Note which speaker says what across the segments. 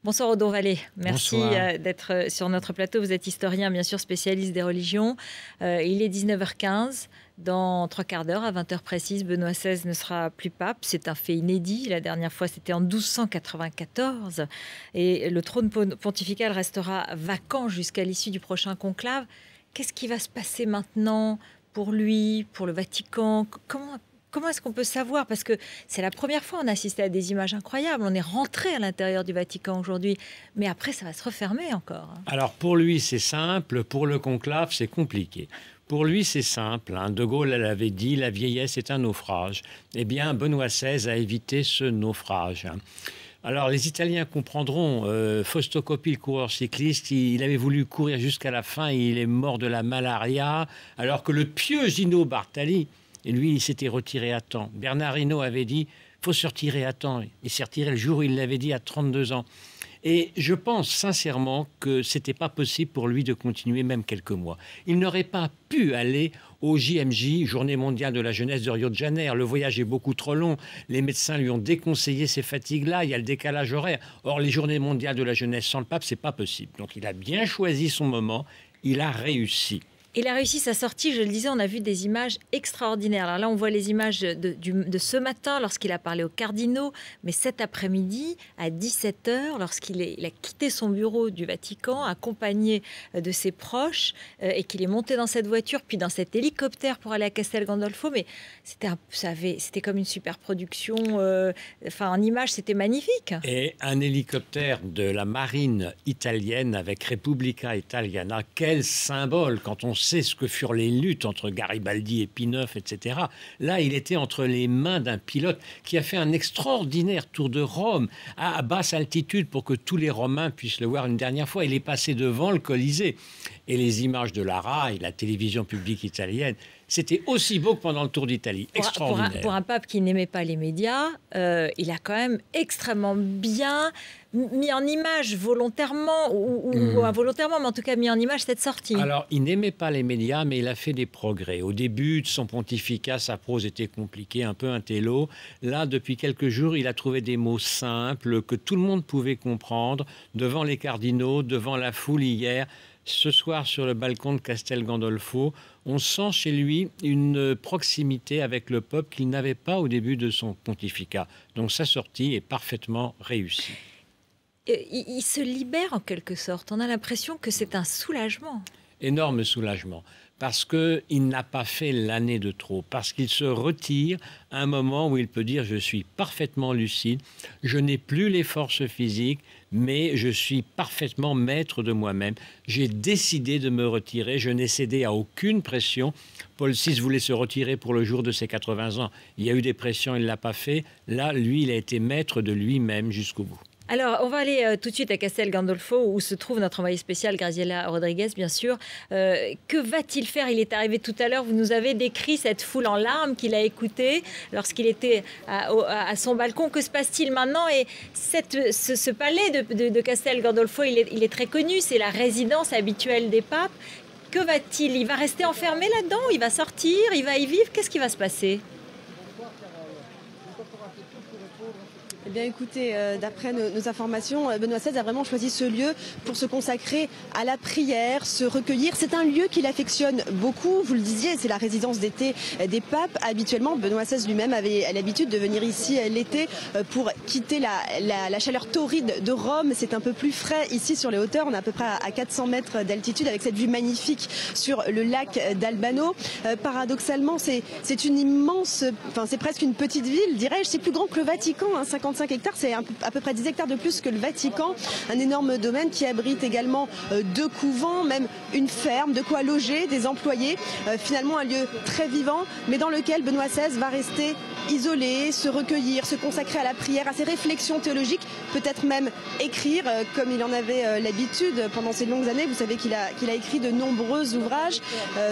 Speaker 1: Bonsoir Odon Vallée, merci d'être sur notre plateau. Vous êtes historien, bien sûr, spécialiste des religions. Il est 19h15. Dans 3 quarts d'heure, à 20h précise, Benoît XVI ne sera plus pape. C'est un fait inédit. La dernière fois, c'était en 1294. Et le trône pontifical restera vacant jusqu'à l'issue du prochain conclave. Qu'est-ce qui va se passer maintenant pour lui, pour le Vatican? Comment est-ce qu'on peut savoir? Parce que c'est la première fois qu'on assistait à des images incroyables. On est rentré à l'intérieur du Vatican aujourd'hui. Mais après, ça va se refermer encore.
Speaker 2: Alors pour lui, c'est simple. Pour le conclave, c'est compliqué. Pour lui, c'est simple. De Gaulle l'avait dit, la vieillesse est un naufrage. Eh bien, Benoît XVI a évité ce naufrage. Alors, les Italiens comprendront. Fausto Coppi, le coureur cycliste, il avait voulu courir jusqu'à la fin et il est mort de la malaria, alors que le pieux Gino Bartali, et lui, il s'était retiré à temps. Bernard Hinault avait dit « faut se retirer à temps ». Il s'est retiré le jour où il l'avait dit à 32 ans. Et je pense sincèrement que ce n'était pas possible pour lui de continuer même quelques mois. Il n'aurait pas pu aller au JMJ, Journée mondiale de la jeunesse de Rio de Janeiro. Le voyage est beaucoup trop long. Les médecins lui ont déconseillé ces fatigues-là. Il y a le décalage horaire. Or, les Journées mondiales de la jeunesse sans le pape, ce n'est pas possible. Donc, il a bien choisi son moment. Il a réussi.
Speaker 1: Il a réussi sa sortie, je le disais, on a vu des images extraordinaires. Alors là, on voit les images de ce matin lorsqu'il a parlé aux cardinaux, mais cet après-midi, à 17h, lorsqu'il a quitté son bureau du Vatican, accompagné de ses proches, et qu'il est monté dans cette voiture, puis dans cet hélicoptère pour aller à Castel Gandolfo. Mais c'était comme une super production. En images, c'était magnifique.
Speaker 2: Et un hélicoptère de la marine italienne avec Repubblica Italiana, quel symbole quand on sait ce que furent les luttes entre Garibaldi et Pie IX, etc. Là, il était entre les mains d'un pilote qui a fait un extraordinaire tour de Rome à basse altitude pour que tous les Romains puissent le voir une dernière fois. Il est passé devant le Colisée. Et les images de la RAI, la télévision publique italienne, c'était aussi beau que pendant le Tour d'Italie. Extraordinaire.
Speaker 1: Pour un pape qui n'aimait pas les médias, il a quand même extrêmement bien mis en image volontairement ou involontairement, mais en tout cas mis en image cette sortie.
Speaker 2: Alors, il n'aimait pas les médias, mais il a fait des progrès. Au début de son pontificat, sa prose était compliquée, un peu intello. Là, depuis quelques jours, il a trouvé des mots simples que tout le monde pouvait comprendre devant les cardinaux, devant la foule hier. Ce soir, sur le balcon de Castel Gandolfo, on sent chez lui une proximité avec le peuple qu'il n'avait pas au début de son pontificat. Donc sa sortie est parfaitement réussie.
Speaker 1: Il se libère en quelque sorte. On a l'impression que c'est un soulagement.
Speaker 2: Énorme soulagement. Parce qu'il n'a pas fait l'année de trop, parce qu'il se retire à un moment où il peut dire « je suis parfaitement lucide, je n'ai plus les forces physiques, mais je suis parfaitement maître de moi-même. J'ai décidé de me retirer, je n'ai cédé à aucune pression. » Paul VI voulait se retirer pour le jour de ses 80 ans. Il y a eu des pressions, il ne l'a pas fait. Là, lui, il a été maître de lui-même jusqu'au bout.
Speaker 1: Alors, on va aller tout de suite à Castel Gandolfo, où se trouve notre envoyé spécial, Graziella Rodriguez, bien sûr. Que va-t-il faire? Il est arrivé tout à l'heure, vous nous avez décrit cette foule en larmes qu'il a écoutée lorsqu'il était à son balcon. Que se passe-t-il maintenant? Et ce palais de Castel Gandolfo, il est très connu, c'est la résidence habituelle des papes. Que va-t-il? Il va rester enfermé là-dedans? Il va sortir? Il va y vivre? Qu'est-ce qui va se passer?
Speaker 3: Eh bien, écoutez, d'après nos informations, Benoît XVI a vraiment choisi ce lieu pour se consacrer à la prière, se recueillir. C'est un lieu qu'il affectionne beaucoup. Vous le disiez, c'est la résidence d'été des papes. Habituellement, Benoît XVI lui-même avait l'habitude de venir ici l'été pour quitter la chaleur torride de Rome. C'est un peu plus frais ici sur les hauteurs. On est à peu près à 400 mètres d'altitude avec cette vue magnifique sur le lac d'Albano. Paradoxalement, c'est une immense, c'est presque une petite ville, dirais-je. C'est plus grand que le Vatican, 55 hectares, c'est à peu près 10 hectares de plus que le Vatican. Un énorme domaine qui abrite également 2 couvents, même une ferme, de quoi loger des employés. Finalement un lieu très vivant, mais dans lequel Benoît XVI va rester isolé, se recueillir, se consacrer à la prière, à ses réflexions théologiques, peut-être même écrire comme il en avait l'habitude pendant ces longues années. Vous savez qu'il a écrit de nombreux ouvrages.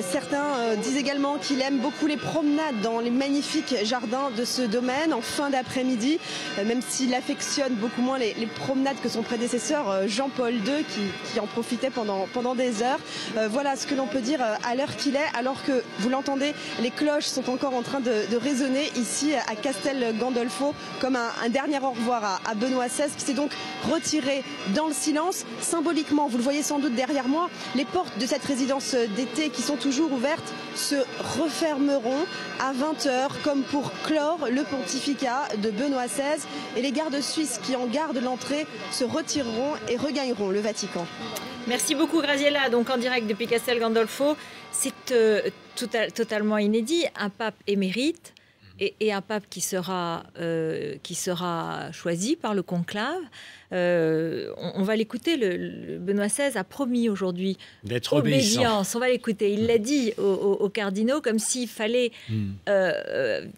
Speaker 3: Certains disent également qu'il aime beaucoup les promenades dans les magnifiques jardins de ce domaine en fin d'après-midi, même s'il affectionne beaucoup moins les promenades que son prédécesseur Jean-Paul II qui en profitait pendant des heures. Voilà ce que l'on peut dire à l'heure qu'il est, alors que vous l'entendez, les cloches sont encore en train de résonner ici ici à Castel Gandolfo comme un dernier au revoir à Benoît XVI qui s'est donc retiré dans le silence. Symboliquement, vous le voyez sans doute derrière moi, les portes de cette résidence d'été qui sont toujours ouvertes se refermeront à 20h comme pour clore le pontificat de Benoît XVI et les gardes suisses qui en gardent l'entrée se retireront et regagneront le Vatican.
Speaker 1: Merci beaucoup Graziella, donc en direct depuis Castel Gandolfo. C'est totalement inédit, un pape émérite et un pape qui sera choisi par le conclave. On va l'écouter, Benoît XVI a promis aujourd'hui
Speaker 2: d'être obéissant.
Speaker 1: On va l'écouter, il l'a dit aux cardinaux comme s'il fallait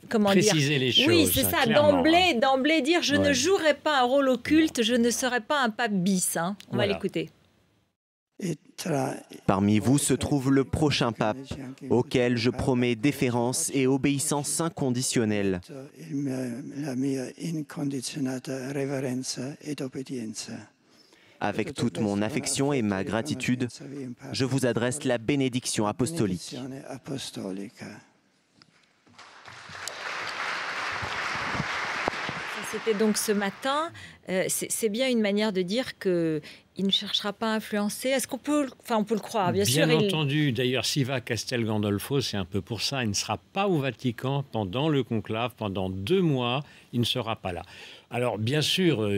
Speaker 2: préciser les choses.
Speaker 1: Oui, c'est ça, d'emblée dire je ne jouerai pas un rôle occulte, je ne serai pas un pape bis. On va l'écouter.
Speaker 4: Parmi vous se trouve le prochain pape, auquel je promets déférence et obéissance inconditionnelle. Avec toute mon affection et ma gratitude, je vous adresse la bénédiction apostolique.
Speaker 1: C'était donc ce matin. C'est bien une manière de dire qu'il ne cherchera pas à influencer. Est-ce qu'on peut, on peut le croire, bien sûr.
Speaker 2: Bien entendu. D'ailleurs, s'il va à Castel Gandolfo, c'est un peu pour ça. Il ne sera pas au Vatican pendant le conclave, pendant 2 mois. Il ne sera pas là. Alors, bien sûr,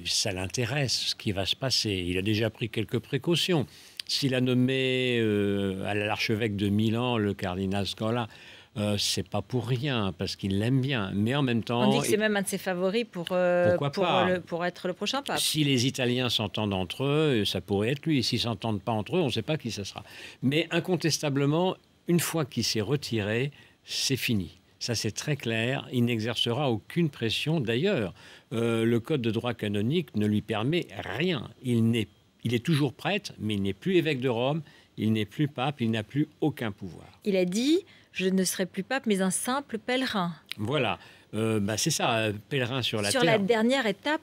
Speaker 2: ça l'intéresse, ce qui va se passer. Il a déjà pris quelques précautions. S'il a nommé à l'archevêque de Milan le cardinal Scola, c'est pas pour rien, parce qu'il l'aime bien. Mais en même temps...
Speaker 1: On dit que c'est même un de ses favoris pour être le prochain pape.
Speaker 2: Si les Italiens s'entendent entre eux, ça pourrait être lui. S'ils ne s'entendent pas entre eux, on ne sait pas qui ça sera. Mais incontestablement, une fois qu'il s'est retiré, c'est fini. Ça, c'est très clair. Il n'exercera aucune pression. D'ailleurs, le Code de droit canonique ne lui permet rien. Il est toujours prêtre, mais il n'est plus évêque de Rome, il n'est plus pape, il n'a plus aucun pouvoir.
Speaker 1: Il a dit... Je ne serai plus pape, mais un simple pèlerin.
Speaker 2: Voilà, c'est ça, pèlerin sur la terre.
Speaker 1: Sur la dernière étape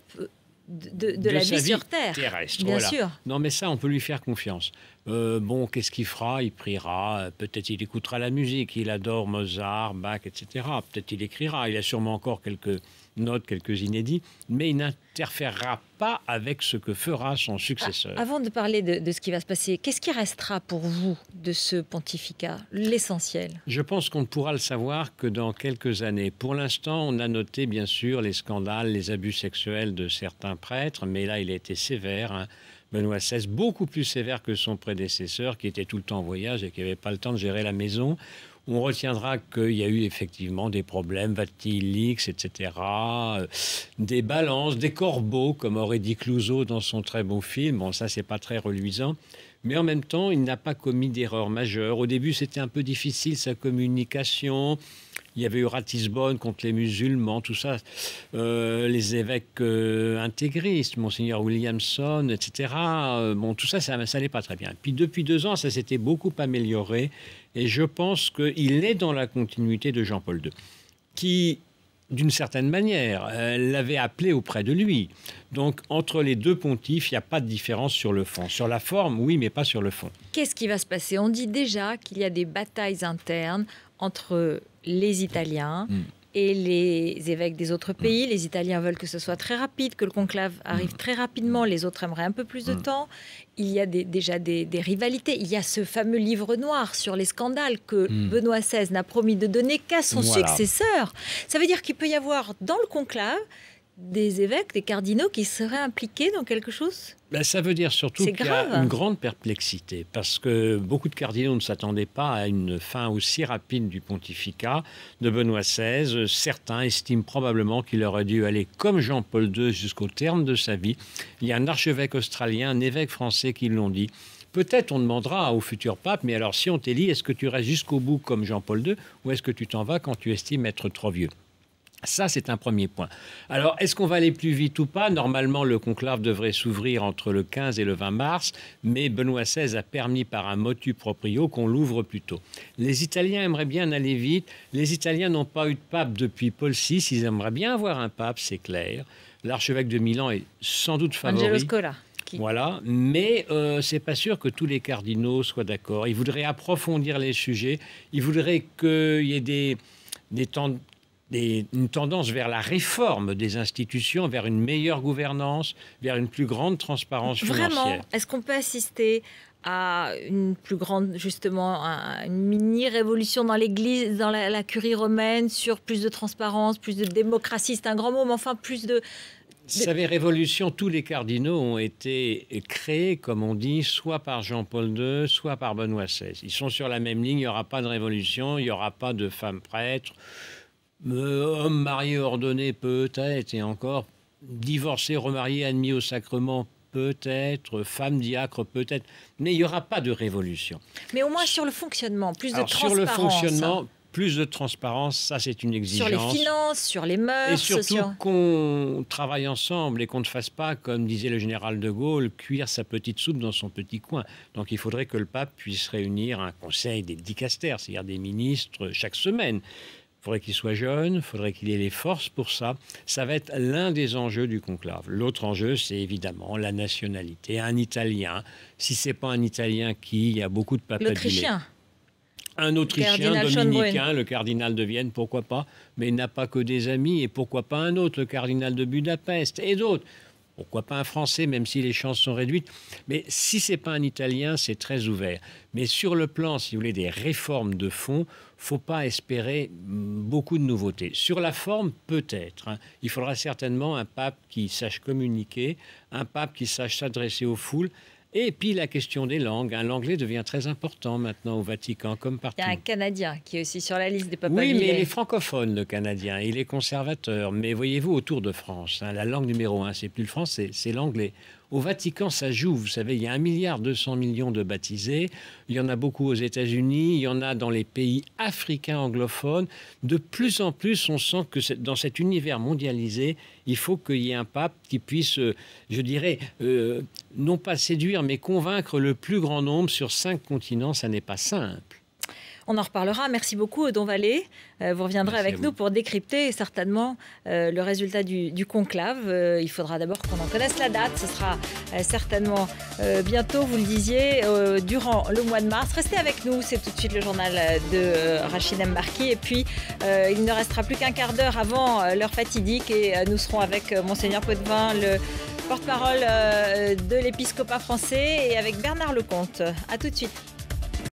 Speaker 1: de la vie sur Terre.
Speaker 2: Terrestre,
Speaker 1: bien
Speaker 2: voilà.
Speaker 1: sûr.
Speaker 2: Non, mais ça, on peut lui faire confiance. Qu'est-ce qu'il fera? Il priera, peut-être il écoutera la musique. Il adore Mozart, Bach, etc. Peut-être il écrira. Il a sûrement encore quelques notes, quelques inédits, mais il n'interférera pas avec ce que fera son successeur.
Speaker 1: Avant de parler de ce qui va se passer, qu'est-ce qui restera pour vous de ce pontificat, l'essentiel?
Speaker 2: Je pense qu'on ne pourra le savoir que dans quelques années. Pour l'instant, on a noté bien sûr les scandales, les abus sexuels de certains prêtres, mais là il a été sévère, Benoît XVI, beaucoup plus sévère que son prédécesseur qui était tout le temps en voyage et qui n'avait pas le temps de gérer la maison. On retiendra qu'il y a eu effectivement des problèmes, Vatilix, etc., des balances, des corbeaux, comme aurait dit Clouzot dans son très beau film. Bon, ça, c'est pas très reluisant. Mais en même temps, il n'a pas commis d'erreur majeure. Au début, c'était un peu difficile, sa communication. Il y avait eu Ratisbonne contre les musulmans, tout ça. Les évêques intégristes, Monseigneur Williamson, etc. Tout ça, ça n'allait pas très bien. Puis depuis 2 ans, ça s'était beaucoup amélioré. Et je pense qu'il est dans la continuité de Jean-Paul II, qui, d'une certaine manière, l'avait appelé auprès de lui. Donc, entre les 2 pontifes, il n'y a pas de différence sur le fond. Sur la forme, oui, mais pas sur le fond.
Speaker 1: Qu'est-ce qui va se passer? On dit déjà qu'il y a des batailles internes entre les Italiens et les évêques des autres pays. Les Italiens veulent que ce soit très rapide, que le conclave arrive très rapidement. Les autres aimeraient un peu plus de temps. Il y a déjà des rivalités. Il y a ce fameux livre noir sur les scandales que Benoît XVI n'a promis de donner qu'à son successeur. Ça veut dire qu'il peut y avoir dans le conclave des évêques, des cardinaux qui seraient impliqués dans quelque chose?
Speaker 2: Ça veut dire surtout qu'il y a une grande perplexité, parce que beaucoup de cardinaux ne s'attendaient pas à une fin aussi rapide du pontificat de Benoît XVI. Certains estiment probablement qu'il aurait dû aller comme Jean-Paul II jusqu'au terme de sa vie. Il y a un archevêque australien, un évêque français qui l'ont dit. Peut-être on demandera au futur pape, mais alors si on t'élit, est-ce que tu restes jusqu'au bout comme Jean-Paul II, ou est-ce que tu t'en vas quand tu estimes être trop vieux? Ça, c'est un premier point. Alors, est-ce qu'on va aller plus vite ou pas? Normalement, le conclave devrait s'ouvrir entre le 15 et le 20 mars, mais Benoît XVI a permis par un motu proprio qu'on l'ouvre plus tôt. Les Italiens aimeraient bien aller vite. Les Italiens n'ont pas eu de pape depuis Paul VI. Ils aimeraient bien avoir un pape, c'est clair. L'archevêque de Milan est sans doute favori.
Speaker 1: Angelo Scola.
Speaker 2: Voilà, mais c'est pas sûr que tous les cardinaux soient d'accord. Ils voudraient approfondir les sujets. Ils voudraient qu'il y ait des temps une tendance vers la réforme des institutions, vers une meilleure gouvernance, vers une plus grande transparence financière.
Speaker 1: Vraiment, est-ce qu'on peut assister à une plus grande, justement, une mini-révolution dans l'Église, dans la curie romaine, sur plus de transparence, plus de démocratie? C'est un grand mot, mais enfin, plus de...
Speaker 2: Vous savez, révolution, tous les cardinaux ont été créés, comme on dit, soit par Jean-Paul II, soit par Benoît XVI. Ils sont sur la même ligne, il n'y aura pas de révolution, il n'y aura pas de femmes prêtres, hommes mariés ordonnés peut-être, et encore, divorcés, remariés, admis au sacrement peut-être, femmes diacres peut-être, mais il n'y aura pas de révolution.
Speaker 1: Mais au moins sur le fonctionnement, plus de transparence.
Speaker 2: Sur le fonctionnement, plus de transparence, ça c'est une exigence.
Speaker 1: Sur les finances, sur les mœurs.
Speaker 2: Et surtout qu'on travaille ensemble et qu'on ne fasse pas, comme disait le général de Gaulle, cuire sa petite soupe dans son petit coin. Donc il faudrait que le pape puisse réunir un conseil des dicastères, c'est-à-dire des ministres chaque semaine. Il faudrait qu'il soit jeune, il faudrait qu'il ait les forces pour ça. Ça va être l'un des enjeux du conclave. L'autre enjeu, c'est évidemment la nationalité. Un Italien, si ce n'est pas un Italien qui, il y a beaucoup de papadilés.
Speaker 1: L'Autrichien.
Speaker 2: Un Autrichien dominicain, le cardinal de Vienne, pourquoi pas, mais il n'a pas que des amis, et pourquoi pas un autre, le cardinal de Budapest, et d'autres. Pourquoi pas un Français, même si les chances sont réduites. Mais si ce n'est pas un Italien, c'est très ouvert. Mais sur le plan, si vous voulez, des réformes de fond, il ne faut pas espérer beaucoup de nouveautés. Sur la forme, peut-être. Il faudra certainement un pape qui sache communiquer, un pape qui sache s'adresser aux foules. Et puis la question des langues. L'anglais devient très important maintenant au Vatican, comme partout.
Speaker 1: Il y a un Canadien qui est aussi sur la liste des papes.
Speaker 2: Oui, mais il est francophone, le Canadien. Il est conservateur. Mais voyez-vous, autour de France, la langue numéro 1, c'est plus le français, c'est l'anglais. Au Vatican, ça joue. Vous savez, il y a 1,2 milliard de baptisés. Il y en a beaucoup aux États-Unis. Il y en a dans les pays africains anglophones. De plus en plus, on sent que dans cet univers mondialisé, il faut qu'il y ait un pape qui puisse, je dirais, non pas séduire, mais convaincre le plus grand nombre sur 5 continents. Ça n'est pas simple.
Speaker 1: On en reparlera. Merci beaucoup, Don Vallée. Vous reviendrez avec nous pour décrypter certainement le résultat du conclave. Il faudra d'abord qu'on en connaisse la date. Ce sera certainement bientôt, vous le disiez, durant le mois de mars. Restez avec nous. C'est tout de suite le journal de Rachid Mbarki. Et puis, il ne restera plus qu'un quart d'heure avant l'heure fatidique. Et nous serons avec Monseigneur Potvin, le porte-parole de l'épiscopat français, et avec Bernard Lecomte. À tout de suite.